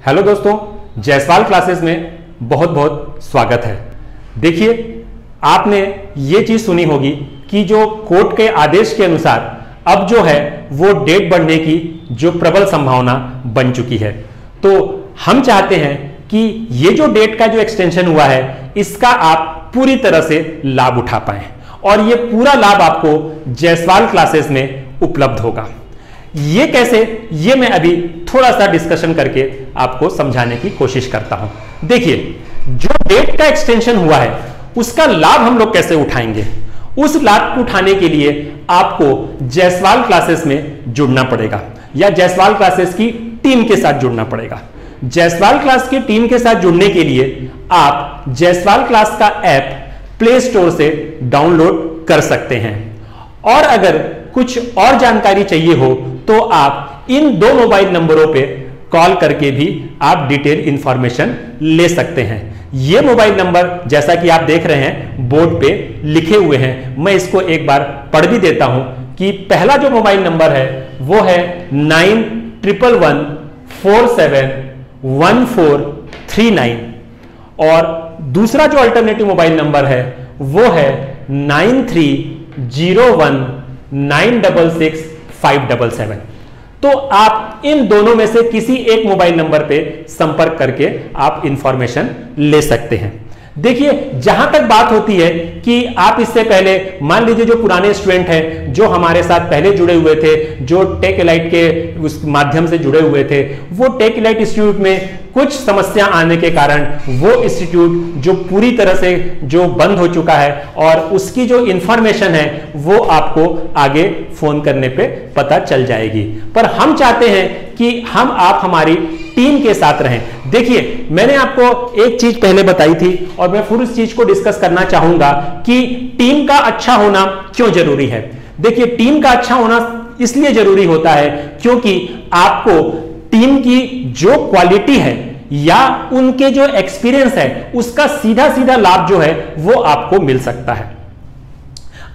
Hello दोस्तों, Jaiswal classes में बहुत बहुत स्वागत है। देखिए, आपने ये चीज सुनी होगी कि जो कोर्ट के आदेश के अनुसार अब जो है वो डेट बढ़ने की जो प्रबल संभावना बन चुकी है। तो हम चाहते हैं कि ये जो डेट का जो एक्सटेंशन हुआ है इसका आप पूरी तरह से लाभ उठा पाएं और ये पूरा लाभ आपको जायसवाल क्लासेस में उपलब्ध होगा। ये कैसे, ये मैं अभी थोड़ा सा डिस्कशन करके आपको समझाने की कोशिश करता हूं। देखिए, जो डेट का एक्सटेंशन हुआ है उसका लाभ हम लोग कैसे उठाएंगे, उस लाभ को उठाने के लिए आपको जायसवाल क्लासेस में जुड़ना पड़ेगा या जायसवाल क्लासेस की टीम के साथ जुड़ना पड़ेगा। जायसवाल क्लास की टीम के साथ जुड़ने के लिए आप जायसवाल क्लास का ऐप प्ले स्टोर से डाउनलोड कर सकते हैं और अगर कुछ और जानकारी चाहिए हो तो आप इन दो मोबाइल नंबरों पे कॉल करके भी आप डिटेल इंफॉर्मेशन ले सकते हैं। ये मोबाइल नंबर जैसा कि आप देख रहे हैं बोर्ड पे लिखे हुए हैं, मैं इसको एक बार पढ़ भी देता हूं कि पहला जो मोबाइल नंबर है वो है 9111471439 और दूसरा जो अल्टरनेटिव मोबाइल नंबर है वो है 9301966577। तो आप इन दोनों में से किसी एक मोबाइल नंबर पे संपर्क करके आप इंफॉर्मेशन ले सकते हैं। देखिए, जहां तक बात होती है कि आप इससे पहले मान लीजिए जो पुराने स्टूडेंट हैं जो हमारे साथ पहले जुड़े हुए थे, जो टेक एलाइट के उस माध्यम से जुड़े हुए थे, वो टेक एलाइट इंस्टीट्यूट में कुछ समस्या आने के कारण वो इंस्टीट्यूट जो पूरी तरह से जो बंद हो चुका है और उसकी जो इंफॉर्मेशन है वो आपको आगे फोन करने पे पता चल जाएगी। पर हम चाहते हैं कि हम आप हमारी टीम के साथ रहें। देखिए, मैंने आपको एक चीज पहले बताई थी और मैं फिर उस चीज को डिस्कस करना चाहूंगा कि टीम का अच्छा होना क्यों जरूरी है। देखिए, टीम का अच्छा होना इसलिए जरूरी होता है क्योंकि आपको टीम की जो क्वालिटी है या उनके जो एक्सपीरियंस है उसका सीधा सीधा लाभ जो है वो आपको मिल सकता है।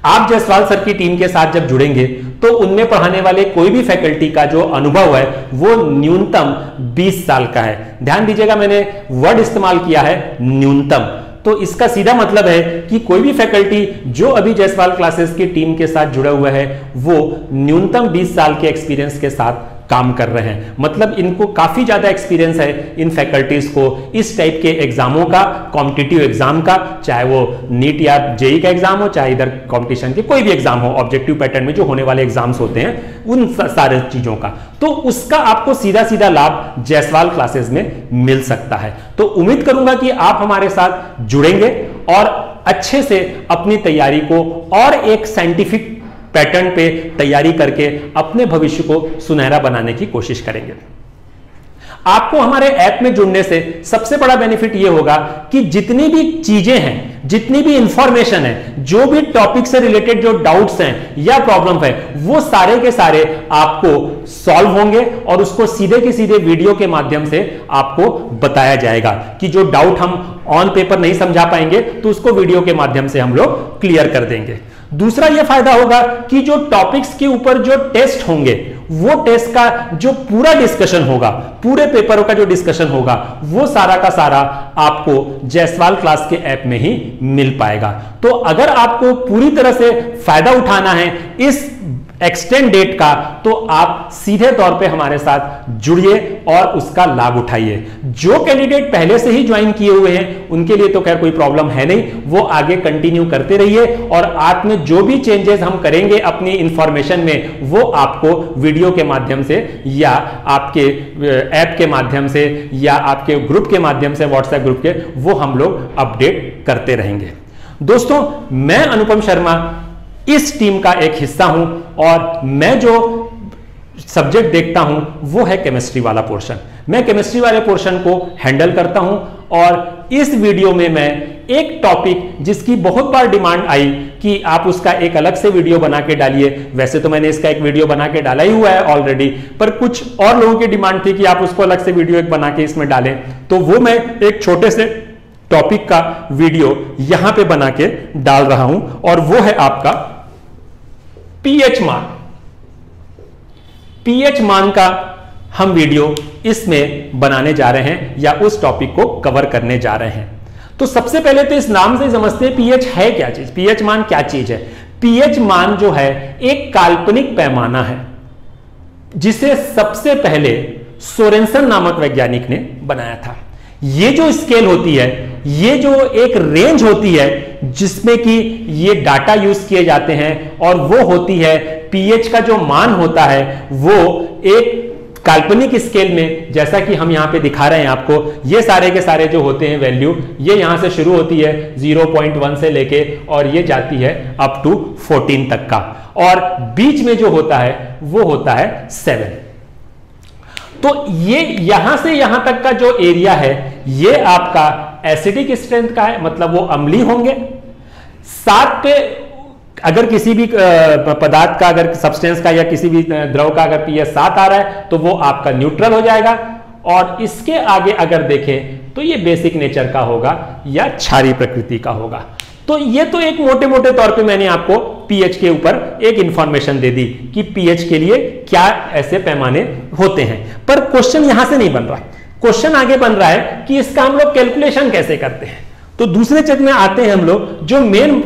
आप जायसवाल सर की टीम के साथ जब जुड़ेंगे तो उनमें पढ़ाने वाले कोई भी फैकल्टी का जो अनुभव है वो न्यूनतम 20 साल का है। ध्यान दीजिएगा, मैंने वर्ड इस्तेमाल किया है न्यूनतम। तो इसका सीधा मतलब है कि कोई भी फैकल्टी जो अभी जायसवाल क्लासेस की टीम के साथ जुड़ा हुआ है वो न्यूनतम 20 साल के एक्सपीरियंस के साथ काम कर रहे हैं। मतलब इनको काफी ज्यादा एक्सपीरियंस है इन फैकल्टीज को इस टाइप के एग्जामों का, कॉम्पिटिटिव एग्जाम का, चाहे वो नीट या जेई का एग्जाम हो, चाहे इधर कंपटीशन के कोई भी एग्जाम हो, ऑब्जेक्टिव पैटर्न में जो होने वाले एग्जाम्स होते हैं उन सारे चीजों का, तो उसका आपको सीधा सीधा लाभ जायसवाल क्लासेस में मिल सकता है। तो उम्मीद करूंगा कि आप हमारे साथ जुड़ेंगे और अच्छे से अपनी तैयारी को और एक साइंटिफिक पैटर्न पे तैयारी करके अपने भविष्य को सुनहरा बनाने की कोशिश करेंगे। आपको हमारे ऐप में जुड़ने से सबसे बड़ा बेनिफिट यह होगा कि जितनी भी चीजें हैं, जितनी भी इंफॉर्मेशन है, जो भी टॉपिक से रिलेटेड जो डाउट्स हैं या प्रॉब्लम है, वो सारे के सारे आपको सॉल्व होंगे और उसको सीधे के सीधे वीडियो के माध्यम से आपको बताया जाएगा कि जो डाउट हम ऑन पेपर नहीं समझा पाएंगे तो उसको वीडियो के माध्यम से हम लोग क्लियर कर देंगे। दूसरा यह फायदा होगा कि जो टॉपिक्स के ऊपर जो टेस्ट होंगे वो टेस्ट का जो पूरा डिस्कशन होगा, पूरे पेपर का जो डिस्कशन होगा वो सारा का सारा आपको जायसवाल क्लास के ऐप में ही मिल पाएगा। तो अगर आपको पूरी तरह से फायदा उठाना है इस एक्सटेंड डेट का तो आप सीधे तौर पे हमारे साथ जुड़िए और उसका लाभ उठाइए। जो कैंडिडेट पहले से ही ज्वाइन किए हुए हैं उनके लिए तो खैर कोई प्रॉब्लम है नहीं, वो आगे कंटिन्यू करते रहिए और आप में जो भी चेंजेस हम करेंगे अपनी इंफॉर्मेशन में वो आपको वीडियो के माध्यम से या आपके ऐप के माध्यम से या आपके ग्रुप के माध्यम से, व्हाट्सएप ग्रुप के, वो हम लोग अपडेट करते रहेंगे। दोस्तों, मैं अनुपम शर्मा इस टीम का एक हिस्सा हूं और मैं जो सब्जेक्ट देखता हूं वो है केमिस्ट्री वाला पोर्शन। मैं केमिस्ट्री वाले पोर्शन को हैंडल करता हूं और इस वीडियो में मैं एक टॉपिक जिसकी बहुत बार डिमांड आई कि आप उसका एक अलग से वीडियो बना के डालिए, वैसे तो मैंने इसका एक वीडियो बना के डाला ही हुआ है ऑलरेडी, पर कुछ और लोगों की डिमांड थी कि आप उसको अलग से वीडियो एक बना के इसमें डालें, तो वो मैं एक छोटे से टॉपिक का वीडियो यहां पे बना के डाल रहा हूं और वो है आपका पीएच मान। पीएच मान का हम वीडियो इसमें बनाने जा रहे हैं या उस टॉपिक को कवर करने जा रहे हैं। तो सबसे पहले तो इस नाम से समझते हैं पीएच है क्या चीज, पीएच मान क्या चीज है। पीएच मान जो है एक काल्पनिक पैमाना है जिसे सबसे पहले सोरेनसन नामक वैज्ञानिक ने बनाया था। ये जो स्केल होती है, ये जो एक रेंज होती है जिसमें कि ये डाटा यूज किए जाते हैं, और वो होती है पीएच का जो मान होता है वो एक काल्पनिक स्केल में, जैसा कि हम यहां पे दिखा रहे हैं आपको, ये सारे के सारे जो होते हैं वैल्यू, ये यहां से शुरू होती है 0.1 से लेके और ये जाती है अप टू 14 तक का, और बीच में जो होता है वो होता है 7। तो ये यहां से यहां तक का जो एरिया है ये आपका एसिडिक स्ट्रेंथ का है, मतलब वो अम्लीय होंगे। 7 पे अगर किसी भी पदार्थ का, अगर सब्सटेंस का या किसी भी द्रव का अगर पीएच 7 आ रहा है तो वो आपका न्यूट्रल हो जाएगा, और इसके आगे अगर देखें तो ये बेसिक नेचर का होगा या क्षारीय प्रकृति का होगा। तो ये तो एक मोटे मोटे तौर पे मैंने आपको पीएच के ऊपर एक इंफॉर्मेशन दे दी कि पीएच के लिए क्या ऐसे पैमाने होते हैं। पर क्वेश्चन यहां से नहीं बन रहा, क्वेश्चन आगे बन रहा है कि इसका हम लोग कैलकुलेशन कैसे करते हैं। तो दूसरे चरण में आते हैं हम लोग, जो मेन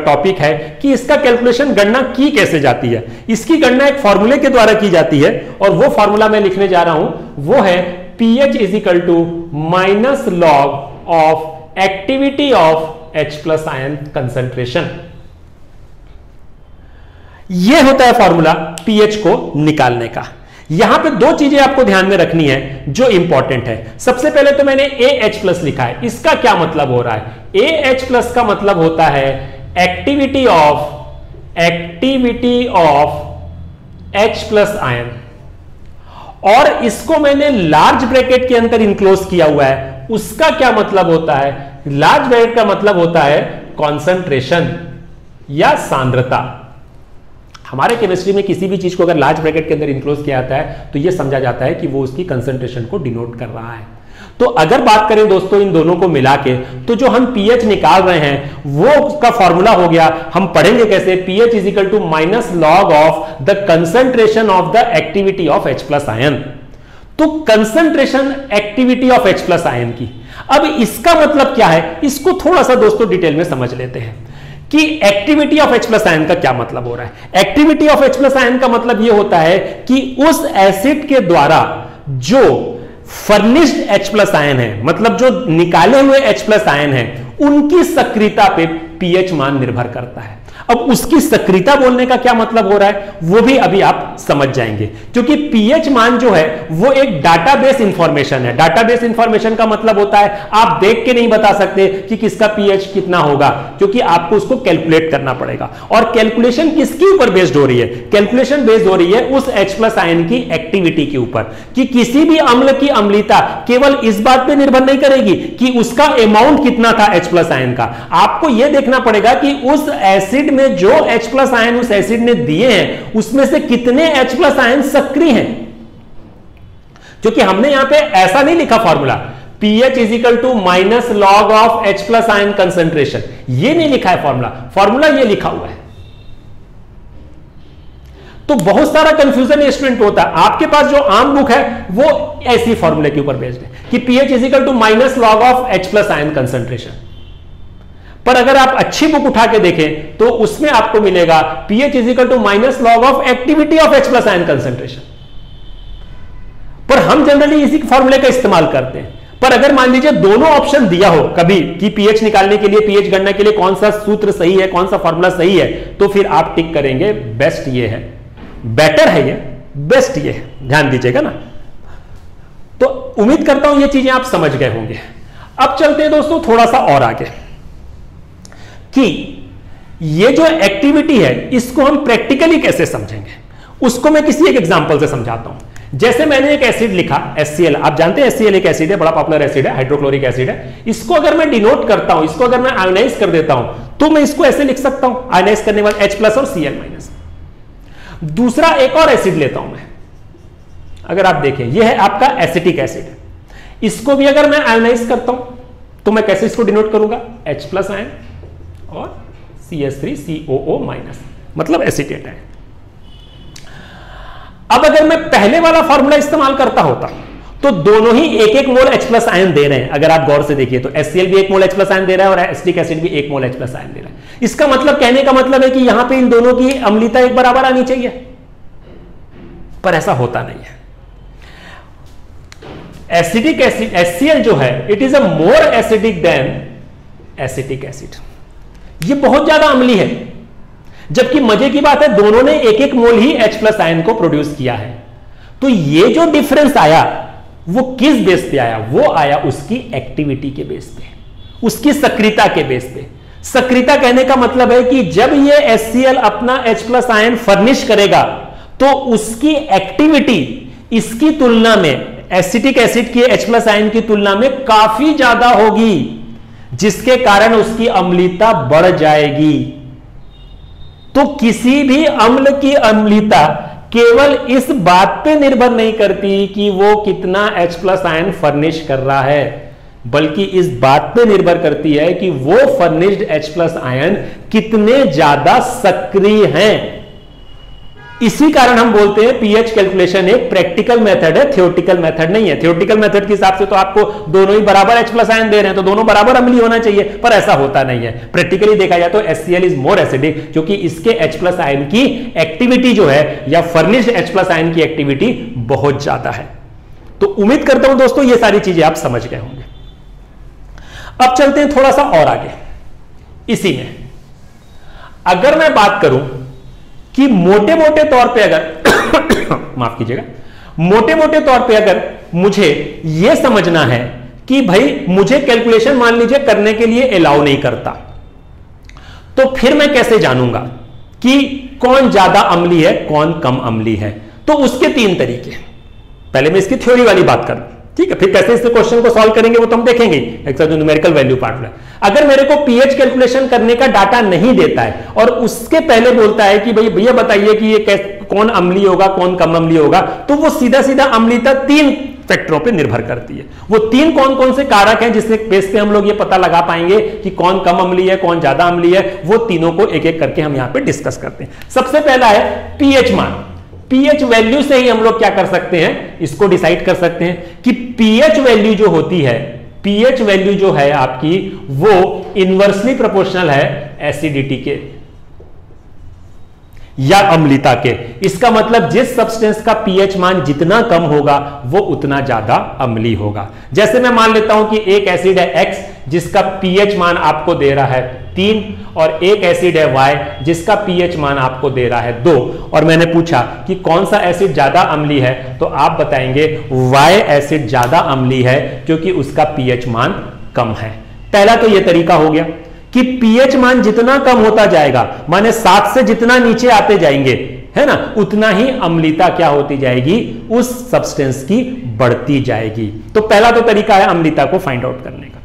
टॉपिक है कि इसका कैलकुलेशन गणना की कैसे जाती है। इसकी गणना एक फॉर्मूले के द्वारा की जाती है, और वो फॉर्मूला मैं लिखने जा रहा हूं, वो है pH is equal to minus log of activity of H plus ion concentration. ये होता है फॉर्मूला pH को निकालने का। यहां पे दो चीजें आपको ध्यान में रखनी है जो इंपॉर्टेंट है। सबसे पहले तो मैंने AH प्लस लिखा है, इसका क्या मतलब हो रहा है? AH प्लस का मतलब होता है activity of H plus ion, और इसको मैंने लार्ज ब्रैकेट के अंदर इनक्लोज किया हुआ है। उसका क्या मतलब होता है? लार्ज ब्रैकेट का मतलब होता है कॉन्सेंट्रेशन या सांद्रता। हमारे केमिस्ट्री में किसी भी चीज को अगर लार्ज ब्रैकेट के अंदर इंक्लोज किया जाता है तो यह समझा जाता है कि वो उसकी कंसंट्रेशन को डिनोट कर रहा है। तो अगर बात करें दोस्तों इन दोनों को मिला के, तो जो हम पीएच निकाल रहे हैं वो उसका फॉर्मूला हो गया, हम पढ़ेंगे कैसे, pH is equal to minus log of the concentration of the activity of H plus ion. तो concentration activity of H plus ion की, अब इसका मतलब क्या है, इसको थोड़ा सा दोस्तों डिटेल में समझ लेते हैं कि activity of H plus ion का क्या मतलब हो रहा है। Activity of H plus ion का मतलब यह होता है कि उस एसिड के द्वारा जो फर्निश्ड H प्लस आयन है, मतलब जो निकाले हुए H प्लस आयन है, उनकी सक्रियता पे पीएच मान निर्भर करता है। अब उसकी सक्रियता बोलने का क्या मतलब हो रहा है वो भी अभी आप समझ जाएंगे, क्योंकि पीएच मान जो है वो एक डाटाबेस इंफॉर्मेशन है। डाटाबेस इंफॉर्मेशन का मतलब होता है आप देख के नहीं बता सकते कि किसका पीएच कितना होगा, क्योंकि आपको उसको कैलकुलेट करना पड़ेगा। और कैलकुलेशन किसके ऊपर बेस्ड हो रही है? कैलकुलेशन बेस्ड हो रही है उस H प्लस आयन की एक्टिविटी के ऊपर, कि किसी भी अम्ल की अम्लता केवल इस बात पे निर्भर नहीं करेगी कि उसका अमाउंट कितना था H प्लस आयन का। आपको यह देखना पड़ेगा कि उस एसिड में जो H प्लस आयन उस एसिड ने दिए हैं उसमें से कितने H प्लस आयन सक्रिय हैं। क्योंकि हमने यहां पे ऐसा नहीं लिखा formula pH is equal to minus log of H plus ion concentration, ये नहीं लिखा है फॉर्मूला, फॉर्मूला ये लिखा हुआ है। तो बहुत सारा कंफ्यूजन स्टूडेंट होता है। आपके पास जो आम बुक है वो ऐसी फॉर्मूले के ऊपर बेस्ड है कि pH is equal to minus log of H plus ion concentration. पर अगर आप अच्छी बुक उठा के देखें तो उसमें आपको मिलेगा pH is equal to minus log of activity of H plus ion concentration. पर हम जनरली इसी फॉर्मूले का इस्तेमाल करते हैं। पर अगर मान लीजिए दोनों ऑप्शन दिया हो कभी कि pH निकालने के लिए, pH गणना के लिए कौन सा सूत्र सही है, कौन सा फॉर्मूला सही है, तो फिर आप टिक करेंगे बेस्ट ये है, बेटर है ये, बेस्ट ये है। ध्यान दीजिएगा ना। तो उम्मीद करता हूं ये चीजें आप समझ गए होंगे। अब चलते हैं दोस्तों थोड़ा सा और आगे कि ये जो एक्टिविटी है इसको हम प्रैक्टिकली कैसे समझेंगे, उसको मैं किसी एक एग्जांपल से समझाता हूं। जैसे मैंने एक एसिड लिखा HCl, आप जानते हैं HCl एक एसिड है, बड़ा पॉपुलर एसिड है, हाइड्रोक्लोरिक एसिड है। इसको अगर मैं डिनोट करता हूं, इसको अगर मैं आयोनाइज कर देता हूं, तो मैं इसको ऐसे लिख सकता हूं, आयोनाइज करने वाला H प्लस और Cl माइनस। दूसरा एक और एसिड लेता हूं मैं, अगर आप देखें यह है आपका एसिटिक एसिड। इसको भी अगर मैं आयोनाइज करता हूं तो मैं कैसे इसको डिनोट करूंगा, H प्लस आयन और CH3COO माइनस, मतलब एसीटेट है। अब अगर मैं पहले वाला फॉर्मूला इस्तेमाल करता होता तो दोनों ही एक एक मोल H प्लस आयन दे रहे हैं। अगर आप गौर से देखिए तो HCl भी 1 मोल H प्लस आयन दे रहा है और एसिटिक एसिड भी 1 मोल H प्लस आयन दे रहा है। इसका मतलब, कहने का मतलब है कि यहां पे इन दोनों की अम्लता एक बराबर आनी चाहिए, पर ऐसा होता नहीं है। एसिडिक एसिड HCl जो है it is a more acidic then acetic acid, ये बहुत ज्यादा अम्ली है। जबकि मजे की बात है दोनों ने एक एक मोल ही H प्लस आयन को प्रोड्यूस किया है। तो ये जो डिफरेंस आया वो किस बेस पे आया? वो आया उसकी एक्टिविटी के बेस पे, उसकी सक्रियता के बेस पे। सक्रियता कहने का मतलब है कि जब ये HCl अपना H प्लस आयन फर्निश करेगा तो उसकी एक्टिविटी इसकी तुलना में, एसिटिक एसिड की H प्लस आयन की तुलना में काफी ज्यादा होगी, जिसके कारण उसकी अम्लता बढ़ जाएगी। तो किसी भी अम्ल की अम्लता केवल इस बात पे निर्भर नहीं करती कि वो कितना H प्लस आयन फर्निश कर रहा है, बल्कि इस बात पे निर्भर करती है कि वो फर्निश्ड H प्लस आयन कितने ज्यादा सक्रिय हैं। इसी कारण हम बोलते हैं पीएच कैलकुलेशन एक प्रैक्टिकल मेथड है, थ्योरेटिकल मेथड नहीं है। थ्योरेटिकल मेथड के हिसाब से तो आपको दोनों ही बराबर H प्लस आयन दे रहे हैं तो दोनों बराबर अम्लीय होना चाहिए, पर ऐसा होता नहीं है। प्रैक्टिकली देखा जाए तो HCl इज मोर एसिडिक, क्योंकि इसके H प्लस आयन की एक्टिविटी जो है या फर्निश्ड H प्लस आयन की एक्टिविटी बहुत ज्यादा है। तो उम्मीद करता हूं दोस्तों ये सारी चीजें आप समझ गए होंगे। अब चलते हैं थोड़ा सा और आगे। इसी में अगर मैं बात करूं कि मोटे मोटे तौर पे अगर माफ कीजिएगा, मोटे मोटे तौर पे अगर मुझे यह समझना है कि भाई मुझे कैलकुलेशन मान लीजिए करने के लिए अलाउ नहीं करता, तो फिर मैं कैसे जानूंगा कि कौन ज्यादा अम्ली है कौन कम अम्ली है? तो उसके 3 तरीके। पहले मैं इसकी थ्योरी वाली बात करूं, ठीक है, फिर कैसे इस क्वेश्चन को सॉल्व करेंगे वो तो हम देखेंगे, जो न्यूमेरिकल वैल्यू पार्ट में। अगर मेरे को पीएच कैलकुलेशन करने का डाटा नहीं देता है और उसके पहले बोलता है कि भाई भैया बताइए कि ये कौन अम्ली होगा कौन कम अम्ली होगा, तो वो सीधा सीधा अम्लता 3 फैक्टरों पे निर्भर करती है। वो 3 कौन कौन से कारक हैं जिसके बेस पे हम लोग ये पता लगा पाएंगे कि कौन कम अम्ली है कौन ज्यादा अम्ली है, वो तीनों को एक एक करके हम यहां पे डिस्कस करते हैं। सबसे पहला है पीएच मान। पीएच वैल्यू से ही हम लोग क्या कर सकते हैं, इसको डिसाइड कर सकते हैं कि पीएच वैल्यू जो होती है, पीएच वैल्यू जो है आपकी वो इनवर्सली प्रोपोर्शनल है एसिडिटी के या अम्लता के। इसका मतलब जिस सब्सटेंस का पीएच मान जितना कम होगा वो उतना ज्यादा अम्ली होगा। जैसे मैं मान लेता हूं कि एक एसिड है X जिसका पीएच मान आपको दे रहा है 3 और एक एसिड है Y जिसका पीएच मान आपको दे रहा है 2, और मैंने पूछा कि कौन सा एसिड ज्यादा अम्ली है, तो आप बताएंगे Y एसिड ज्यादा अम्ली है क्योंकि उसका पीएच मान कम है। पहला तो यह तरीका हो गया कि पीएच मान जितना कम होता जाएगा, माने 7 से जितना नीचे आते जाएंगे, है ना, उतना ही अम्लता क्या होती जाएगी, उस सब्सटेंस की बढ़ती जाएगी। तो पहला तो तरीका है अम्लता को फाइंड आउट करने का।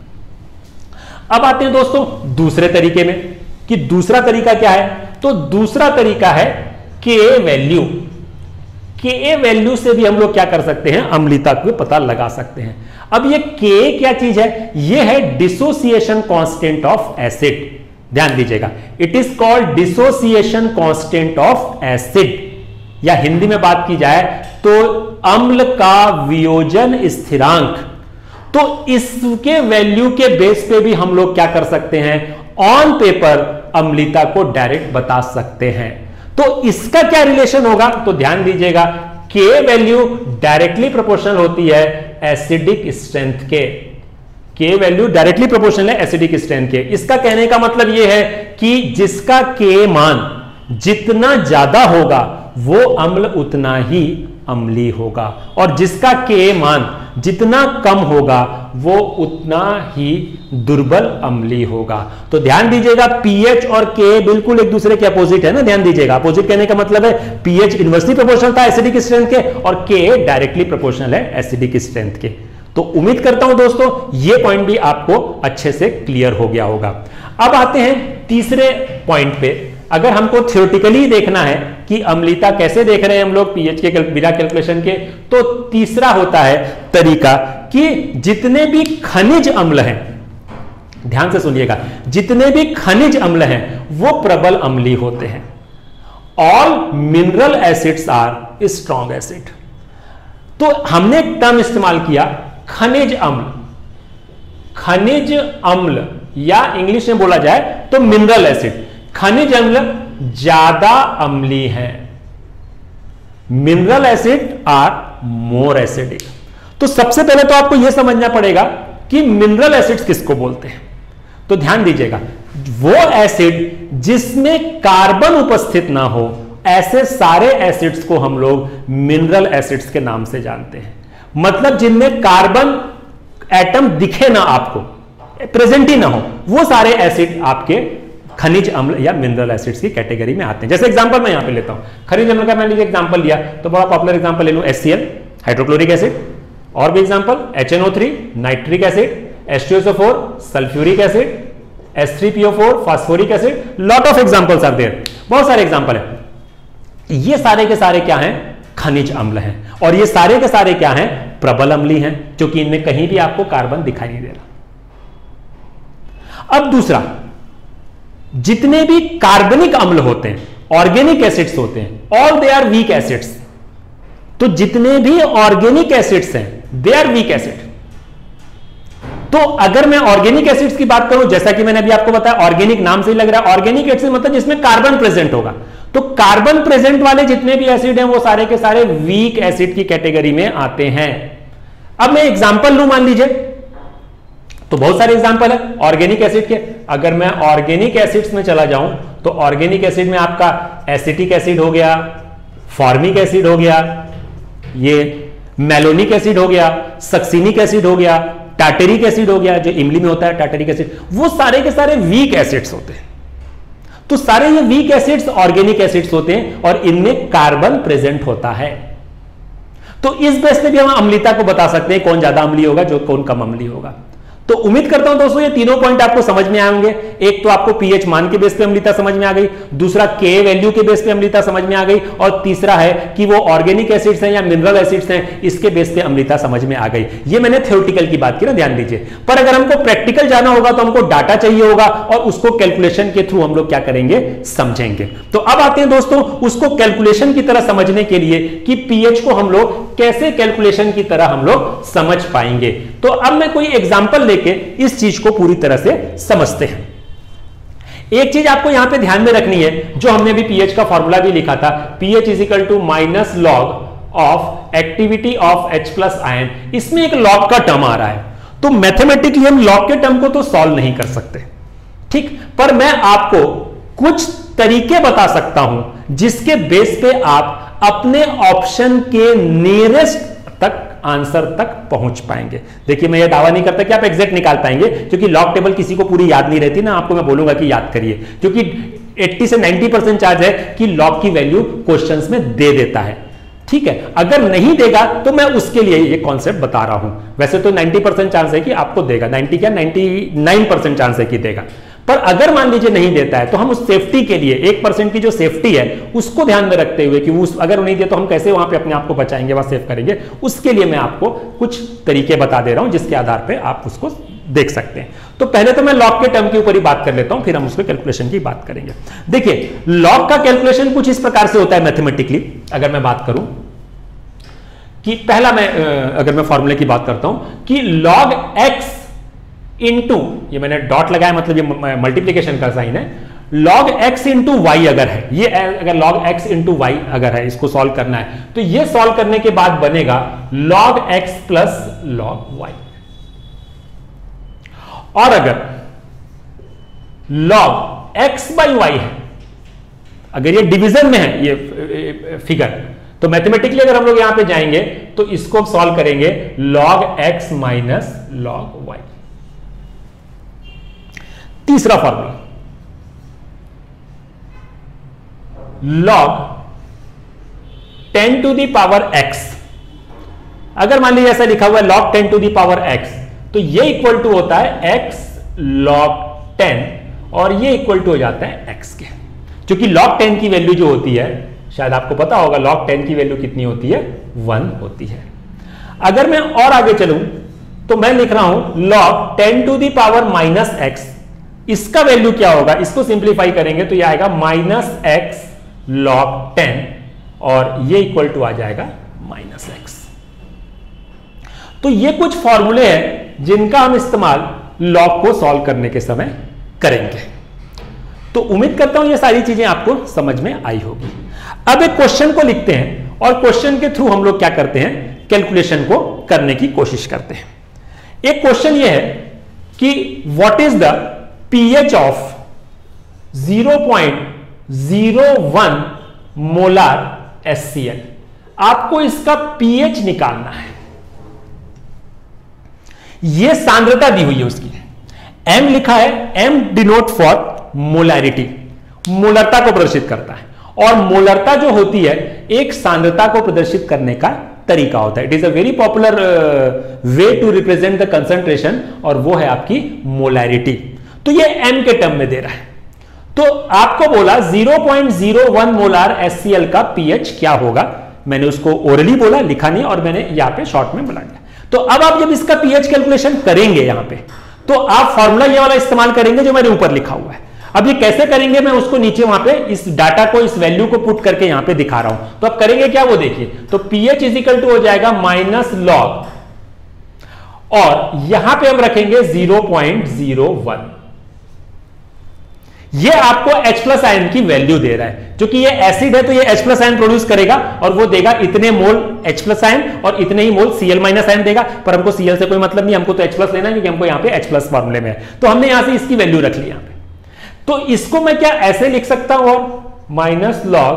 अब आते हैं दोस्तों दूसरे तरीके में कि दूसरा तरीका क्या है। तो दूसरा तरीका है के वैल्यू। के वैल्यू से भी हम लोग क्या कर सकते हैं, अम्लता को पता लगा सकते हैं। अब ये के क्या चीज है, ये है डिसोसिएशन कांस्टेंट ऑफ एसिड। ध्यान दीजिएगा, it is called dissociation constant of acid, या हिंदी में बात की जाए तो अम्ल का वियोजन स्थिरांक। तो इसके वैल्यू के बेस पे भी हम लोग क्या कर सकते हैं, ऑन पेपर अम्लता को डायरेक्ट बता सकते हैं। तो इसका क्या रिलेशन होगा, तो ध्यान दीजिएगा, के वैल्यू डायरेक्टली प्रोपोर्शनल होती है एसिडिक स्ट्रेंथ के। के वैल्यू डायरेक्टली प्रोपोर्शनल है एसिडिक स्ट्रेंथ के। इसका कहने का मतलब यह है कि जिसका के मान जितना ज्यादा होगा वो अम्ल उतना ही अम्ली होगा, और जिसका के मान जितना कम होगा वो उतना ही दुर्बल अम्ली होगा। तो ध्यान दीजिएगा, पीएच और के बिल्कुल एक दूसरे के अपोजिट है ना। ध्यान दीजिएगा, अपोजिट कहने का मतलब है पीएच इनवर्सली प्रोपोर्शनल था एसिडिक स्ट्रेंथ के और के डायरेक्टली प्रोपोर्शनल है एसिडिक स्ट्रेंथ के। तो उम्मीद करता हूं दोस्तों ये पॉइंट भी आपको अच्छे से क्लियर हो गया होगा। अब आते हैं तीसरे पॉइंट पे। अगर हमको थ्योरेटिकली देखना है कि अम्लता कैसे देख रहे हैं हम लोग पीएच के बिना कैलकुलेशन के, तो तीसरा होता है तरीका कि जितने भी खनिज अम्ल हैं, ध्यान से सुनिएगा, जितने भी खनिज अम्ल हैं वो प्रबल अम्ली होते हैं। All mineral acids are strong acid. तो हमने एक टर्म इस्तेमाल किया खनिज अम्ल। खनिज अम्ल या इंग्लिश में बोला जाए तो मिनरल एसिड। खनिज अम्ल ज्यादा अम्लीय है, mineral acid are more acidic. तो सबसे पहले तो आपको यह समझना पड़ेगा कि मिनरल एसिड्स किसको बोलते हैं। तो ध्यान दीजिएगा, वो एसिड जिसमें कार्बन उपस्थित ना हो, ऐसे सारे एसिड्स को हम लोग मिनरल एसिड्स के नाम से जानते हैं। मतलब जिनमें कार्बन एटम दिखे ना, आपको प्रेजेंट ही ना हो, वो सारे एसिड आपके खनिज अम्ल या मिनरल एसिड्स की कैटेगरी में आते हैं। जैसे एग्जांपल मैं यहां पे लेता हूं, खनिज अम्ल का मैंने एग्जांपल लिया तो बड़ा पॉपुलर एग्जांपल ले लूं HCl हाइड्रोक्लोरिक एसिड, और भी example HNO3 nitric acid, H2SO4 sulphuric acid, H3PO4 phosphoric acid, lot of examples are there, बहुत सारे एग्जांपल है। ये सारे के सारे क्या हैं? खनिज अम्ल हैं, और ये सारे के सारे क्या हैं? प्रबल अम्लीय हैं, क्योंकि इनमें कहीं भी आपको कार्बन दिखाई नहीं दे रहा। अब दूसरा, जितने भी कार्बनिक अम्ल होते हैं, ऑर्गेनिक एसिड्स होते हैं, all they are weak acids. तो जितने भी ऑर्गेनिक एसिड्स हैं दे आर वीक एसिड। तो अगर मैं ऑर्गेनिक एसिड्स की बात करूं, जैसा कि मैंने अभी आपको बताया, ऑर्गेनिक नाम से ही लग रहा है, ऑर्गेनिक एसिड मतलब जिसमें कार्बन प्रेजेंट होगा। तो कार्बन प्रेजेंट वाले जितने भी एसिड हैं वो सारे के सारे वीक एसिड की कैटेगरी में आते हैं। अब मैं एग्जांपल लूं, मान लीजिए, तो बहुत सारे एग्जांपल है ऑर्गेनिक एसिड के। अगर मैं ऑर्गेनिक एसिड्स में चला जाऊं तो ऑर्गेनिक एसिड में आपका एसिटिक एसिड हो गया, फॉर्मिक एसिड हो गया, ये मेलोनिक एसिड हो गया, सक्सिनिक एसिड हो गया, टार्टेरिक एसिड हो गया, जो इमली में होता है टार्टेरिक एसिड, वो सारे के सारे वीक एसिड्स होते हैं। तो सारे ये वीक एसिड्स ऑर्गेनिक एसिड्स होते हैं और इनमें कार्बन प्रेजेंट होता है। तो इस बेस पे भी हम अम्लीयता को बता सकते हैं, कौन ज्यादा अम्लीय होगा, जो कौन कम अम्लीय होगा। तो उम्मीद करता हूं दोस्तों ये तीनों पॉइंट आपको समझ में आएंगे। एक तो आपको पीएच मान के बेस पे अम्लीयता समझ में आ गई, दूसरा के वैल्यू के बेस पे अम्लीयता समझ में आ गई, और तीसरा है कि वो ऑर्गेनिक एसिड्स हैं या मिनरल एसिड्स हैं, इसके बेस पे अम्लीयता समझ में आ गई। ये मैंने थ्योरेटिकल की बात की ना, ध्यान दीजिए। पर अगर हमको प्रैक्टिकल जाना होगा तो हमको डाटा चाहिए होगा, और उसको कैलकुलेशन के थ्रू हम लोग क्या करेंगे, समझेंगे। तो अब आते हैं दोस्तों उसको कैलकुलेशन की तरह समझने के लिए कि पीएच को हम लोग कैसे कैलकुलेशन की तरह हम लोग समझ पाएंगे। तो अब मैं कोई एग्जांपल लेके इस चीज को पूरी तरह से समझते हैं। एक चीज आपको यहां पे ध्यान में रखनी है, जो हमने भी पीएच का फॉर्मूला भी लिखा था, pH is equal to minus log of activity of H plus ion. इसमें एक लॉग का टर्म आ रहा है, तो मैथमेटिकली हम लॉग के टर्म को तो सॉल्व नहीं कर सकते, ठीक, पर मैं आपको कुछ तरीके बता सकता हूं जिसके बेस पे आप अपने ऑप्शन के नियरेस्ट तक आंसर तक पहुंच पाएंगे। देखिए मैं ये दावा नहीं करता कि आप एग्जैक्ट निकाल पाएंगे, क्योंकि लॉग टेबल किसी को पूरी याद नहीं रहती ना, आपको मैं बोलूंगा कि याद करिए, क्योंकि 80 से 90% चांस है कि लॉग की वैल्यू क्वेश्चंस में दे देता है, ठीक है। अगर नहीं देगा तो मैं उसके लिए ये कॉन्सेप्ट बता रहा हूं। वैसे तो 90% चांस है कि आपको देगा, 90 क्या 99% चांस है कि देगा, पर अगर मान लीजिए नहीं देता है तो हम उस सेफ्टी के लिए 1% की जो सेफ्टी है उसको ध्यान में रखते हुए कि उस अगर नहीं दिया तो हम कैसे वहां पे अपने आप को बचाएंगे, वहां सेव करेंगे, उसके लिए मैं आपको कुछ तरीके बता दे रहा हूं जिसके आधार पे आप उसको देख सकते हैं। तो पहले तो मैं लॉग के टर्म के ऊपर ही बात कर लेता हूं, फिर हम उसके कैलकुलेशन की बात करेंगे। देखिए लॉग का कैलकुलेशन कुछ इस प्रकार से होता है मैथमेटिकली। अगर मैं बात करूं कि पहला अगर मैं फॉर्मूले की बात करता हूं कि लॉग x इंटू, ये मैंने डॉट लगाया मतलब ये मल्टीप्लीकेशन का साइन है, log x इंटू वाई अगर है, ये अगर log x इंटू वाई अगर है, इसको सॉल्व करना है, तो ये सॉल्व करने के बाद बनेगा log x plus log y। और अगर log x बाई वाई है, अगर ये डिवीजन में है ये फिगर, तो मैथमेटिकली अगर हम लोग यहां पे जाएंगे तो इसको सॉल्व करेंगे log x minus log y। तीसरा formula log 10 to the power x, अगर मान लीजिए ऐसा लिखा हुआ है log 10 to the power x, तो ये इक्वल टू होता है x log 10 और ये इक्वल टू हो जाता है x के, क्योंकि log 10 की वैल्यू जो होती है, शायद आपको पता होगा log 10 की वैल्यू कितनी होती है, 1 होती है। अगर मैं और आगे चलूं तो मैं लिख रहा हूं log 10 to the power minus x, इसका वैल्यू क्या होगा, इसको सिंप्लीफाई करेंगे तो यह आएगा माइनस x log 10 और ये इक्वल टू आ जाएगा -x। तो ये कुछ फॉर्मूले हैं जिनका हम इस्तेमाल लॉग को सॉल्व करने के समय करेंगे। तो उम्मीद करता हूं ये सारी चीजें आपको समझ में आई होगी। अब एक क्वेश्चन को लिखते हैं और क्वेश्चन के थ्रू हम लोग क्या करते हैं, कैलकुलेशन को करने की कोशिश करते हैं। एक क्वेश्चन ये है कि what is the pH of 0.01 molar HCl। आपको इसका pH निकालना है। यह सांद्रता दी हुई है उसकी, m लिखा है, m डिनोट फॉर मोलैरिटी, मोलरता को प्रदर्शित करता है। और मोलरता जो होती है एक सांद्रता को प्रदर्शित करने का तरीका होता है। It is a very popular way to represent the concentration, और वो है आपकी मोलैरिटी। तो ये m के टर्म में दे रहा है। तो आपको बोला 0.01 मोलार HCl का pH क्या होगा। मैंने उसको ओरली बोला, लिखा नहीं, और मैंने यहां पे शॉर्ट में बोला दिया। तो अब आप जब इसका pH कैलकुलेशन करेंगे यहां पे, तो आप फॉर्मूला ये वाला इस्तेमाल करेंगे जो मैंने ऊपर लिखा हुआ है। अब ये कैसे करेंगे, मैं उसको नीचे वहां पे इस डाटा को, इस वैल्यू को पुट करके यहां पे दिखा रहा हूं। तो आप करेंगे क्या, वो देखिए। तो pH इज इक्वल टू हो जाएगा -log, और यहां पे हम रखेंगे 0.01। ये आपको H+ आयन की वैल्यू दे रहा है। जो कि ये एसिड है तो ये H+ आयन प्रोड्यूस करेगा और वो देगा इतने मोल H+ आयन और इतने ही मोल Cl- आयन देगा। पर हमको Cl से कोई मतलब नहीं, हमको तो H+ लेना है क्योंकि हमको यहां पे H+ फॉर्मूले में है। तो हमने यहां से इसकी वैल्यू रख ली यहां पे। तो इसको मैं क्या ऐसे लिख सकता हूं, -log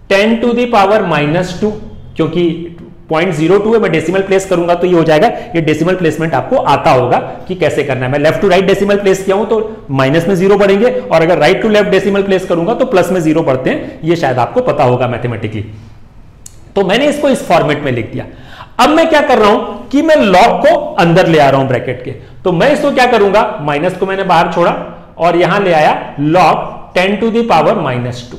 10⁻², क्योंकि 0.02 है, मैं डेसिमल प्लेस करूंगा तो ये हो जाएगा। ये डेसिमल प्लेसमेंट आपको आता होगा कि कैसे करना है। मैं left to right decimal place किया हूं तो माइनस में 0 बढ़ेंगे, और अगर right to left decimal place करूंगा तो प्लस में 0 बढ़ते हैं। ये शायद आपको पता होगा मैथमेटिकली। तो मैंने इसको इस फॉर्मेट में लिख दिया। अब मैं क्या कर रहा हूं कि मैं लॉग को अंदर ले आ रहा हूं ब्रैकेट के। तो मैं इसको क्या करूंगा, माइनस को मैंने बाहर छोड़ा और यहां ले आया log 10⁻²।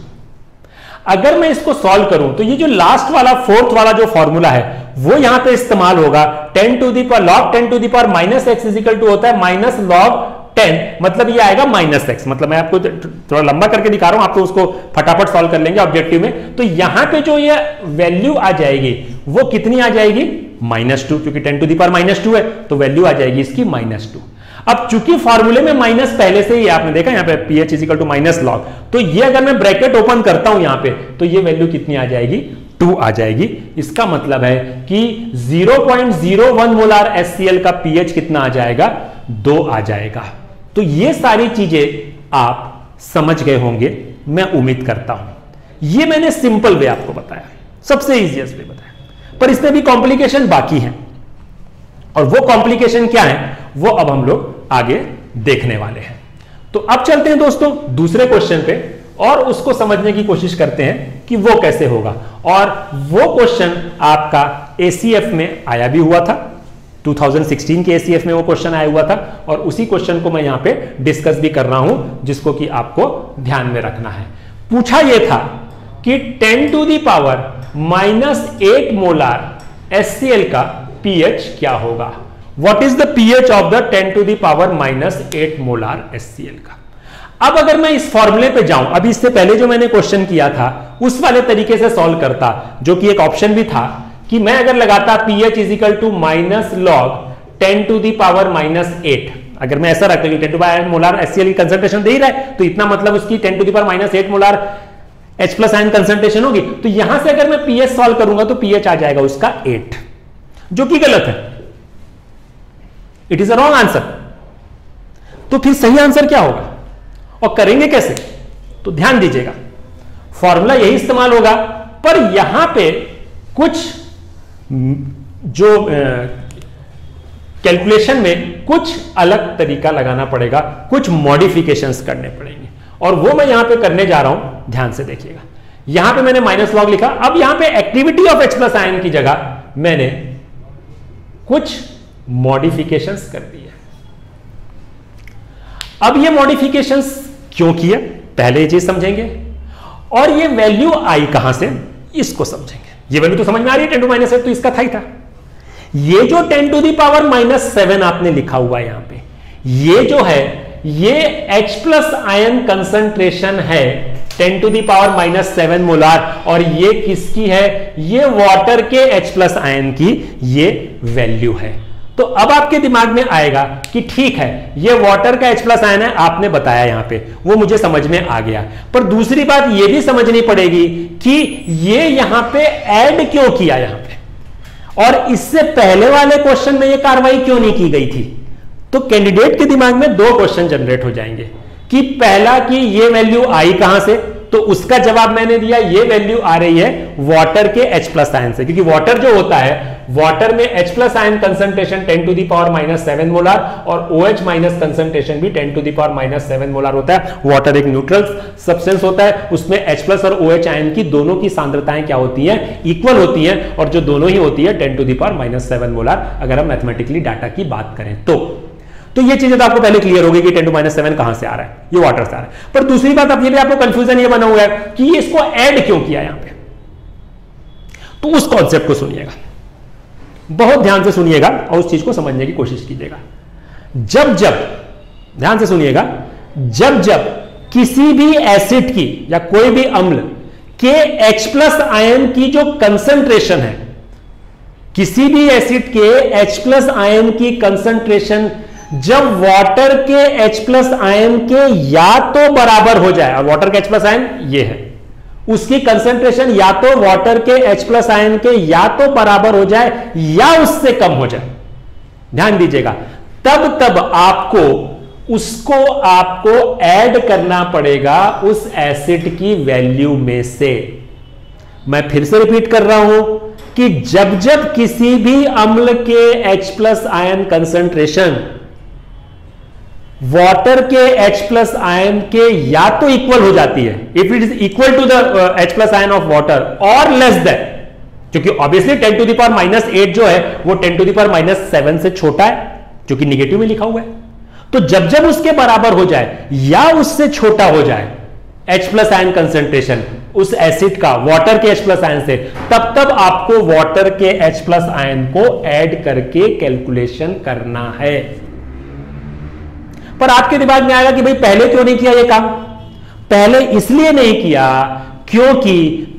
अगर मैं इसको सॉल्व करूं तो ये जो लास्ट वाला, फोर्थ वाला जो फॉर्मूला है वो यहां पे इस्तेमाल होगा। log 10⁻⁻x is equal to होता है -log 10, मतलब ये आएगा -x। मतलब मैं आपको थोड़ा लंबा करके दिखा रहा हूं, आप तो उसको फटाफट सॉल्व कर लेंगे ऑब्जेक्टिव में। तो यहां पे जो ये वैल्यू आ जाएगी वो कितनी आ जाएगी, -2, क्योंकि 10⁻² है तो वैल्यू आ जाएगी इसकी -2। अब चूंकि फॉर्मूले में माइनस पहले से ही आपने देखा यहां पे pH is equal to -log, तो ये अगर मैं ब्रैकेट ओपन करता हूं यहां पे तो ये वैल्यू कितनी आ जाएगी, 2 आ जाएगी। इसका मतलब है कि 0.01 मोलार HCl का pH कितना आ जाएगा, 2 आ जाएगा। तो ये सारी चीजें आप समझ गए होंगे, मैं उम्मीद करता हूं। ये मैंने सिंपल वे आपको बताया, सबसे इजीएस्ट वे बताया, पर इसमें भी कॉम्प्लिकेशन बाकी है। और वो कॉम्प्लिकेशन क्या है वो अब हम लोग आगे देखने वाले हैं। तो अब चलते हैं दोस्तों दूसरे क्वेश्चन पे और उसको समझने की कोशिश करते हैं कि वो कैसे होगा। और वो क्वेश्चन आपका ACF में आया भी हुआ था, 2016 के ACF में वो क्वेश्चन आया हुआ था, और उसी क्वेश्चन को मैं यहां पे डिस्कस भी कर रहा हूं, जिसको कि आपको ध्यान में रखना है। पूछा यह था कि 10⁻⁻8 मोलार HCl का pH क्या होगा। What is the pH of the 10⁻⁻8 molar HCl का। अब अगर मैं इस फॉर्मूले पे जाऊं, अभी इससे पहले जो मैंने क्वेश्चन किया था उस वाले तरीके से सॉल्व करता, जो कि एक ऑप्शन भी था कि मैं अगर लगाता pH is equal to -log 10⁻⁻8, अगर मैं ऐसा रखता हूं 10⁻8 मोलार HCl की कंसंट्रेशन दे ही रहा है तो इतना मतलब उसकी 10⁻8 मोलार H+ आयन कंसंट्रेशन होगी। तो यहां से अगर मैं pH सॉल्व करूंगा तो pH आ जाएगा उसका 8, जो कि गलत है। It is a wrong answer. तो फिर सही आंसर क्या होगा और करेंगे कैसे, तो ध्यान दीजिएगा। फॉर्मूला यही इस्तेमाल होगा, पर यहां पे कुछ जो कैलकुलेशन में कुछ अलग तरीका लगाना पड़ेगा, कुछ मॉडिफिकेशंस करने पड़ेंगे, और वो मैं यहां पे करने जा रहा हूं। ध्यान से देखिएगा, यहां पे मैंने -log लिखा। अब यहां पे एक्टिविटी ऑफ H+ आयन की जगह मैंने कुछ मॉडिफिकेशंस कर दिए। अब ये मॉडिफिकेशंस क्यों किए पहले ये चीज समझेंगे, और ये वैल्यू आई कहां से इसको समझेंगे। ये वैल्यू तो समझ में आ रही है, 10⁻8 तो इसका था ही था। ये जो 10⁻⁻7 आपने लिखा हुआ है यहां पे, ये जो है ये H+ आयन कंसंट्रेशन है 10 टू द पावर -7 मोलार, और ये किसकी है, ये वाटर के H+ आयन की ये वैल्यू है। तो अब आपके दिमाग में आएगा कि ठीक है, ये वाटर का H+ आयन है, आपने बताया यहां पे, वो मुझे समझ में आ गया। पर दूसरी बात ये भी समझनी पड़ेगी कि ये यहां पे ऐड क्यों किया यहां पे, और इससे पहले वाले क्वेश्चन में ये कार्रवाई क्यों नहीं की गई थी। तो कैंडिडेट के दिमाग में दो क्वेश्चन जनरेट हो जाएंगे कि पहला कि ये वैल्यू आई कहां से, तो उसका जवाब मैंने दिया, ये वैल्यू आ रही है वाटर के H+ आयन से, क्योंकि वाटर जो होता है, वाटर में H+ ion concentration 10 to the power -7 molar और OH- कंसंट्रेशन भी 10 टू द पावर -7 मोलार होता है। वाटर एक न्यूट्रल सब्सटेंस होता है, उसमें H+ और OH आयन की दोनों की सांद्रताएं क्या होती हैं, इक्वल होती हैं, और जो दोनों ही होती है 10 टू द पावर -7 मोलार, अगर हम मैथमेटिकली डाटा की बात करें तो ये चीजें तो आपको पहले क्लियर होगी कि 10 टू -7 कहां से आ रहा है, ये वाटर से आ रहा है। पर दूसरी बात, अब ये भी आपको कंफ्यूजन ये बना हुआ है कि ये इसको ऐड क्यों किया यहां पे, तो उस कॉन्सेप्ट को सुनिएगा, बहुत ध्यान से सुनिएगा और उस चीज को समझने की कोशिश कीजिएगा। जब ध्यान से सुनिएगा, जब किसी भी एसिड की या कोई भी अम्ल के H+ आयन की जो कंसंट्रेशन है, किसी भी एसिड के H+ आयन की कंसंट्रेशन जब वाटर के H+ आयन के या तो बराबर हो जाए, और वाटर के H+ आयन ये है, उसकी कंसंट्रेशन या तो वाटर के H+ आयन के या तो बराबर हो जाए या उससे कम हो जाए, ध्यान दीजिएगा, तब आपको ऐड करना पड़ेगा उस एसिड की वैल्यू में से। मैं फिर से रिपीट कर रहा हूं कि जब किसी भी अम्ल के H+ आयन कंसंट्रेशन वाटर के H+ आयन के या तो इक्वल हो जाती है, if it is equal to the H+ ion of water, और लेस देन, क्योंकि ऑब्वियसली 10 टू द पावर -8 जो है वो 10 टू द पावर -7 से छोटा है, जो कि निगेटिव में लिखा हुआ है। तो जब उसके बराबर हो जाए या उससे छोटा हो जाए H+ आयन कंसंट्रेशन उस एसिड का वाटर के H+ आयन से, तब आपको वाटर के H+ आयन को ऐड करके कैलकुलेशन करना है। पर आपके दिमाग में आएगा कि भाई पहले क्यों नहीं किया ये काम, पहले इसलिए नहीं किया क्योंकि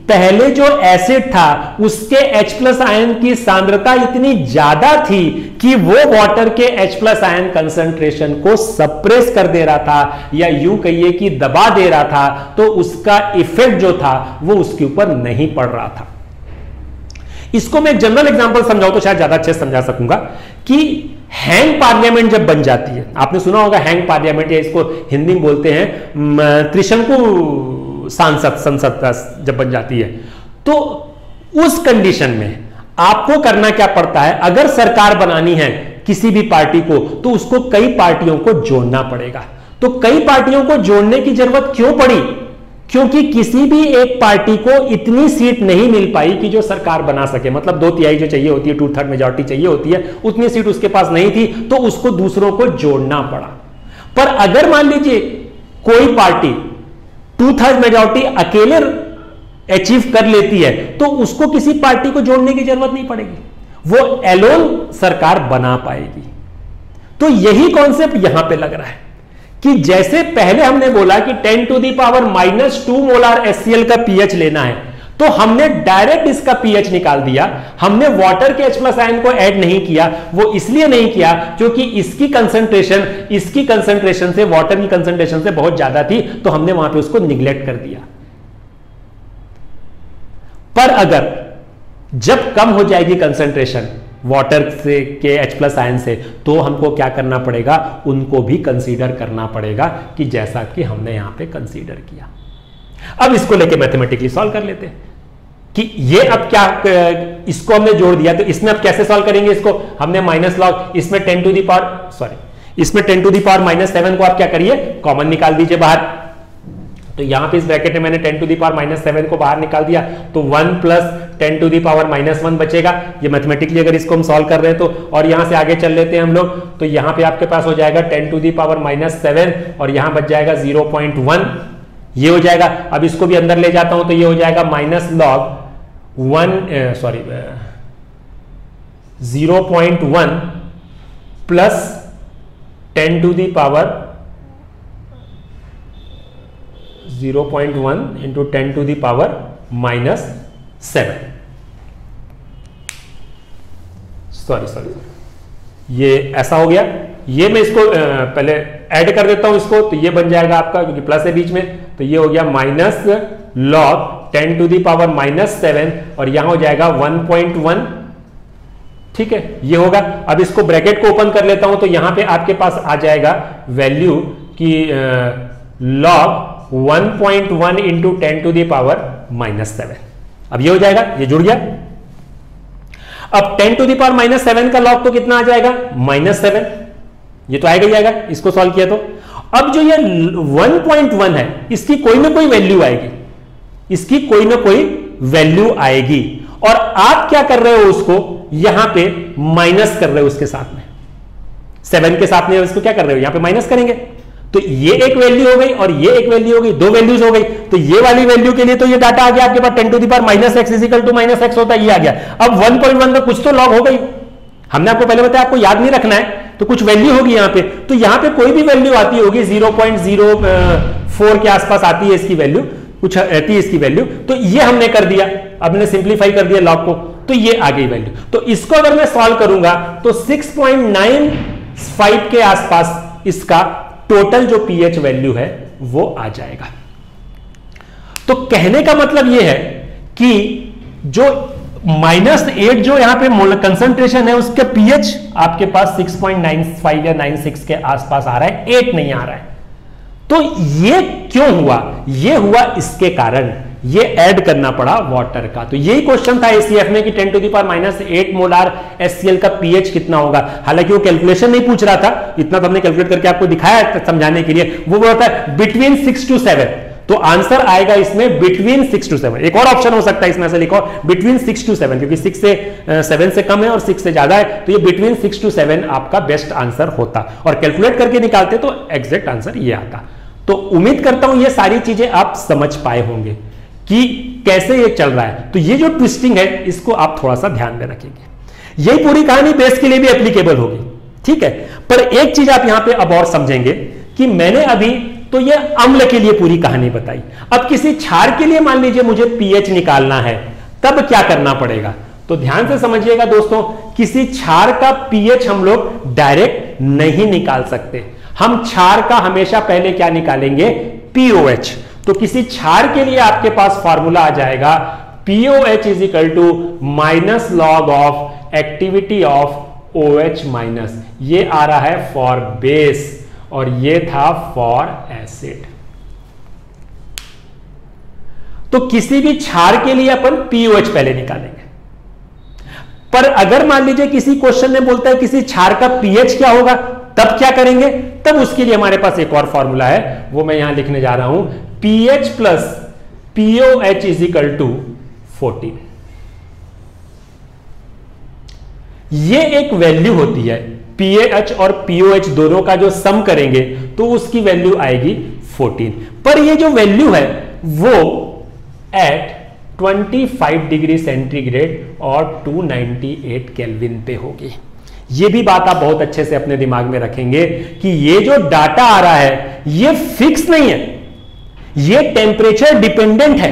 पहले जो एसिड था उसके H+ आयन की सांद्रता इतनी ज्यादा थी कि वो वाटर के H+ आयन कंसंट्रेशन को सप्रेस कर दे रहा था, या यूं कहिए कि दबा दे रहा था, तो उसका इफेक्ट जो था वो उसके ऊपर नहीं पड़ रहा था। इसको मैं एक जनरल एग्जांपल समझाऊं तो शायद ज्यादा अच्छे से समझा सकूंगा कि हैंग पार्लियामेंट जब बन जाती है, आपने सुना होगा हैंग पार्लियामेंट, या इसको हिंदी में बोलते हैं त्रिशंकु संसद जब बन जाती है, तो उस कंडीशन में आपको करना क्या पड़ता है, अगर सरकार बनानी है किसी भी पार्टी को तो उसको कई पार्टियों को जोड़ना पड़ेगा। तो कई पार्टियों को जोड़ने की जरूरत क्यों पड़ी, क्योंकि किसी भी एक पार्टी को इतनी सीट नहीं मिल पाई कि जो सरकार बना सके, मतलब 2/3 जो चाहिए होती है, 2/3 मेजॉरिटी चाहिए होती है, उतनी सीट उसके पास नहीं थी, तो उसको दूसरों को जोड़ना पड़ा। पर अगर मान लीजिए कोई पार्टी 2/3 मेजॉरिटी अकेले अचीव कर लेती है, तो उसको किसी पार्टी को जोड़ने की जरूरत नहीं पड़ेगी, वो एलोन सरकार बना पाएगी। तो यही कॉन्सेप्ट यहां पे लग रहा है कि जैसे पहले हमने बोला कि 10 to the power -2 molar HCl का pH लेना है, तो हमने डायरेक्ट इसका pH निकाल दिया, हमने वाटर के H+ आयन को ऐड नहीं किया। वो इसलिए नहीं किया क्योंकि इसकी कंसंट्रेशन से वाटर की कंसंट्रेशन से बहुत ज्यादा थी, तो हमने वहां पे उसको निग्लेक्ट कर दिया। पर अगर जब कम हो जाएगी कंसंट्रेशन वाटर से के H+ आयन से, तो हमको क्या करना पड़ेगा, उनको भी कंसीडर करना पड़ेगा कि जैसा कि हमने यहां पे कंसीडर किया। अब इसको लेके मैथमेटिकली सॉल्व कर लेते हैं कि ये अब क्या, इसको हमने जोड़ दिया, तो इसमें अब कैसे सॉल्व करेंगे इसको, हमने माइनस लॉग, इसमें 10 टू द पावर -7 को आप क्या करिए, कॉमन निकाल दीजिए बाहर। तो यहां पे इस ब्रैकेट में मैंने 10 टू द पावर -7 को बाहर निकाल दिया, तो 1 + 10 टू द पावर -1 बचेगा। ये मैथमेटिकली अगर इसको हम सॉल्व कर रहे हैं तो, और यहां से आगे चल लेते हैं हम लोग, तो यहां पे आपके पास हो जाएगा 10 टू द पावर -7 और यहां बच जाएगा 0.1, ये हो जाएगा। अब इसको भी अंदर ले जाता हूं तो ये हो जाएगा minus log 0.1 plus 10 to the power 0.1 into 10 to the power -7। Sorry, ये ऐसा हो गया। ये मैं इसको पहले ऐड कर देता हूं इसको, तो ये बन जाएगा आपका, क्योंकि प्लस है बीच में, तो ये हो गया minus log 10 to the power -7 और यहां हो जाएगा 1.1। ठीक है, ये होगा। अब इसको ब्रैकेट को ओपन कर लेता हूं, तो यहां पे आपके पास आ जाएगा वैल्यू की log 1.1 into 10 to the power -7। अब ये हो जाएगा, ये जुड़ गया। अब 10 टू दी पावर -7 का लॉग तो कितना आ जाएगा, -7। ये तो आएगा ही आएगा, इसको सॉल्व किया तो। अब जो ये 1.1 है, इसकी कोई ना कोई वैल्यू आएगी, इसकी कोई ना कोई वैल्यू आएगी, और आप क्या कर रहे हो, उसको यहां पे माइनस कर रहे हो उसके साथ में, 7 के साथ में इसको क्या कर रहे हो, यहां पे माइनस करेंगे। तो ये एक वैल्यू हो गई और ये एक वैल्यू हो गई, दो वैल्यूज हो गई। तो ये वाली वैल्यू के लिए तो ये डाटा आ गया आपके पास 10 to the power -x equal to -x होता है, ये आ गया। अब 1.1 का कुछ तो लॉग हो गई, हमने आपको पहले बताया, आपको याद नहीं रखना है, तो कुछ वैल्यू होगी यहां पे। तो यहां पे कोई भी वैल्यू आती होगी, 0.04 के आसपास आती है इसकी वैल्यू, कुछ आती है इसकी वैल्यू, तो ये हमने कर दिया। अब मैंने सिंप्लीफाई कर दिया लॉग को, तो ये आ गई वैल्यू। तो इसको अगर मैं सॉल्व करूंगा तो 6.95 के आसपास इसका टोटल जो पीएच वैल्यू है वो आ जाएगा। तो कहने का मतलब यह है कि जो -8 जो यहां पे कंसंट्रेशन है, उसका पीएच आपके पास 6.95 या 96 के आसपास आ रहा है, 8 नहीं आ रहा है। तो ये क्यों हुआ, ये हुआ इसके कारण, ये ऐड करना पड़ा वाटर का। तो यही क्वेश्चन था एसीएफ में कि 10 टू दी पावर -8 मोलार एचसीएल का पीएच कितना होगा। हालांकि वो कैलकुलेशन नहीं पूछ रहा था, इतना तो हमने कैलकुलेट करके आपको दिखाया समझाने के लिए। वो बोलता है बिटवीन 6 to 7, तो आंसर आएगा इसमें बिटवीन 6 to 7। एक और ऑप्शन हो सकता है इसमें, ऐसे लिखो बिटवीन 6 to 7, क्योंकि 6 से 7 से कम है और 6 से ज्यादा है, तो ये बिटवीन 6 to 7 आपका बेस्ट आंसर होता। और कैलकुलेट करके निकालते तो एग्जैक्ट आंसर ये आता। तो उम्मीद करता हूं ये सारी चीजें आप समझ पाए होंगे कि कैसे ये चल रहा है। तो ये जो ट्विस्टिंग है, इसको आप थोड़ा सा ध्यान में रखेंगे। यही पूरी कहानी बेस के लिए भी एप्लीकेबल होगी, ठीक है। पर एक चीज आप यहां पे अब और समझेंगे कि मैंने अभी तो ये अम्ल के लिए पूरी कहानी बताई। अब किसी क्षार के लिए मान लीजिए मुझे पीएच निकालना है, तब क्या करना पड़ेगा। तो ध्यान से समझिएगा दोस्तों, किसी क्षार का पीएच हम लोग डायरेक्ट नहीं निकाल सकते। हम क्षार का हमेशा पहले क्या निकालेंगे, पीओएच। तो किसी क्षार के लिए आपके पास फॉर्मूला आ जाएगा POH is equal to minus log of activity of OH minus. ये आ रहा है फॉर बेस और ये था फॉर एसिड। तो किसी भी क्षार के लिए अपन POH पहले निकालेंगे। पर अगर मान लीजिए किसी क्वेश्चन में बोलता है किसी क्षार का pH क्या होगा, तब क्या करेंगे। तब उसके लिए हमारे पास एक और फॉर्मूला है, वो मैं यहां लिखने जा रहा हूं, pH plus POH is equal to 14। ये एक वैल्यू होती है, pH और POH दोनों का जो सम करेंगे तो उसकी वैल्यू आएगी 14। पर ये जो वैल्यू है वो एट 25 डिग्री सेंटीग्रेड और 298 केल्विन पे होगी। ये भी बात आप बहुत अच्छे से अपने दिमाग में रखेंगे कि ये जो डाटा आ रहा है ये फिक्स नहीं है, ये टेम्परेचर डिपेंडेंट है,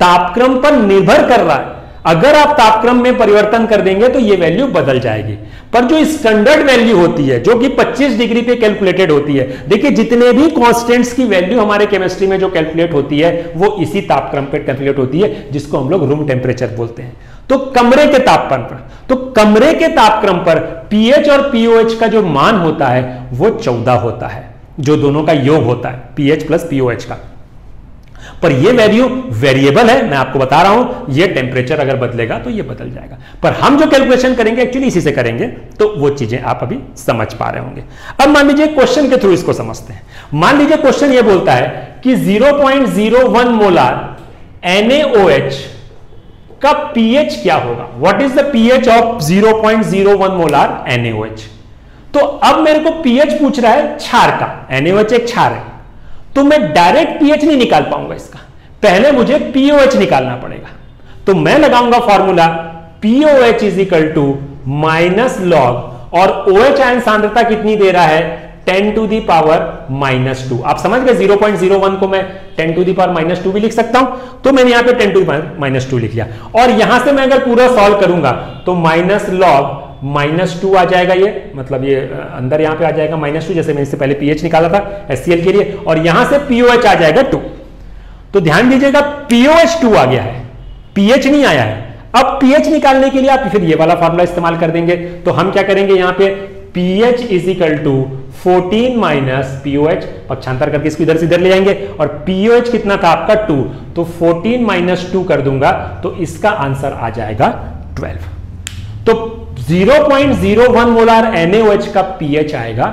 तापक्रम पर निर्भर कर रहा है। अगर आप तापक्रम में परिवर्तन कर देंगे तो ये वैल्यू बदल जाएगी। पर जो स्टैंडर्ड वैल्यू होती है, जो कि 25 डिग्री पे कैलकुलेटेड होती है, देखिए जितने भी कांस्टेंट्स की वैल्यू हमारे केमिस्ट्री में जो कैलकुलेट होती है वो इसी तापक्रम पर कैलकुलेट होती है, जिसको हम लोग रूम टेम्परेचर बोलते हैं। तो कमरे के तापमान पर, तो कमरे के तापक्रम पर पीएच और पीओएच का जो मान होता है वो 14 होता है, जो दोनों का योग होता है पीएच प्लस पीओएच का। पर ये वैल्यू वेरिएबल है, मैं आपको बता रहा हूं, ये टेम्परेचर अगर बदलेगा तो ये बदल जाएगा। पर हम जो कैलकुलेशन करेंगे एक्चुअली इसी से करेंगे, तो वो चीजें आप अभी समझ पा रहे होंगे। अब मान लीजिए क्वेश्चन के थ्रू इसको समझते हैं। मान लीजिए क्वेश्चन ये बोलता है कि 0.01 मोलार NaOH का पीएच क्या होगा, what is the pH of 0.01 molar NaOH। तो अब मेरे को पीएच पूछ रहा है क्षार का, NaOH एक क्षार है, तो मैं डायरेक्ट पीएच नहीं निकाल पाऊंगा इसका, पहले मुझे पीओएच निकालना पड़ेगा। तो मैं लगाऊंगा formula POH is equal to minus log, और OH आयन सांद्रता कितनी दे रहा है, 10 टू दी पावर -2। आप समझ गए 0.01 को मैं 10 टू दी पावर -2 भी लिख सकता हूं, तो मैंने यहां पे 10 टू दी पावर -2 लिख लिया। और यहां से मैं अगर पूरा सॉल्व करूंगा तो माइनस लॉग -2 आ जाएगा, ये मतलब ये अंदर यहां पे आ जाएगा -2, जैसे मैंने इससे पहले पीएच निकाला था HCl के लिए, और यहां से पीओएच आ जाएगा 2। तो ध्यान दीजिएगा पीओएच 2 आ गया है, पीएच नहीं आया है। अब पीएच निकालने के लिए आप फिर ये वाला फॉर्मूला इस्तेमाल कर देंगे। तो हम क्या करेंगे यहां पे pH is equal to 14 minus pOH, पक्षांतर करके इसको इधर से इधर ले जाएंगे, और पीओएच कितना था आपका 2, तो 14 माइनस 2 कर दूंगा तो इसका आंसर आ जाएगा 12। तो 0.01 मोलार NaOH का pH आएगा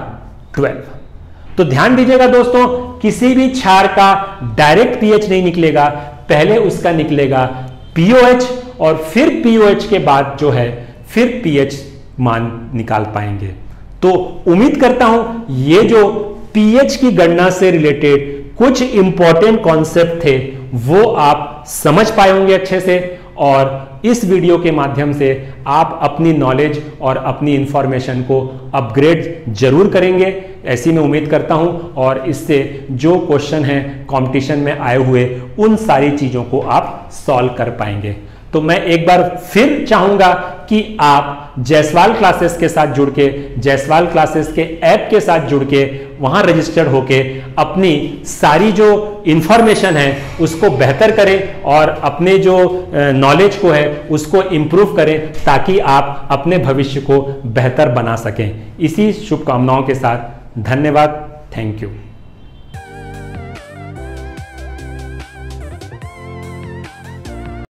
12। तो ध्यान दीजिएगा दोस्तों, किसी भी क्षार का डायरेक्ट pH नहीं निकलेगा, पहले उसका निकलेगा pOH और फिर pOH के बाद जो है फिर pH मान निकाल पाएंगे। तो उम्मीद करता हूं ये जो pH की गणना से रिलेटेड कुछ इंपॉर्टेंट कॉन्सेप्ट थे वो आप समझ पाए होंगे अच्छे से, और इस वीडियो के माध्यम से आप अपनी नॉलेज और अपनी इंफॉर्मेशन को अपग्रेड जरूर करेंगे, ऐसी मैं उम्मीद करता हूं। और इससे जो क्वेश्चन हैं कंपटीशन में आए हुए उन सारी चीजों को आप सॉल्व कर पाएंगे। तो मैं एक बार फिर चाहूंगा कि आप जायसवाल क्लासेस के साथ जुड़ के, जायसवाल क्लासेस के ऐप के साथ जुड़ के, वहां रजिस्टर्ड होके अपनी सारी जो इंफॉर्मेशन है उसको बेहतर करें और अपने जो नॉलेज को है उसको इंप्रूव करें, ताकि आप अपने भविष्य को बेहतर बना सकें। इसी शुभकामनाओं के साथ धन्यवाद, थैंक यू।